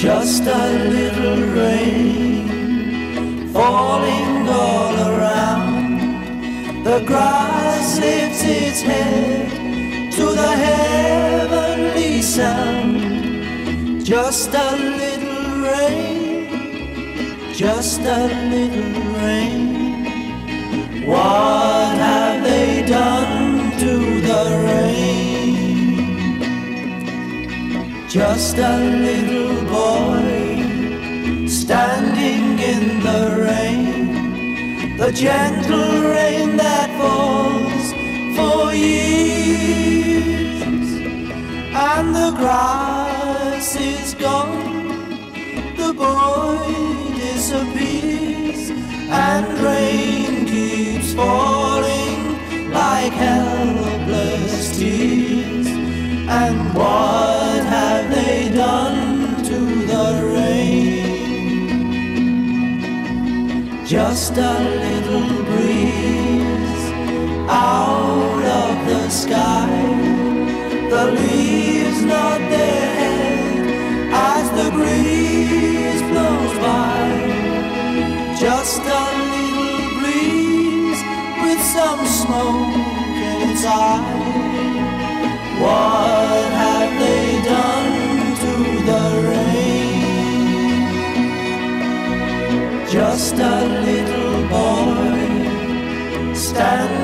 Just a little rain falling all around. The grass lifts its head to the heavenly sound. Just a little rain, just a little rain. What have they done to the rain? Just a little boy standing in the rain, the gentle rain that falls for years. And the grass is gone, the boy disappears, and rain keeps falling like helpless tears. And what have they done to the rain? Just a little breeze out of the sky. The leaves nod their head as the breeze blows by. Just a little breeze with some smoke in its eye. What have they done to the rain? Just a little boy standing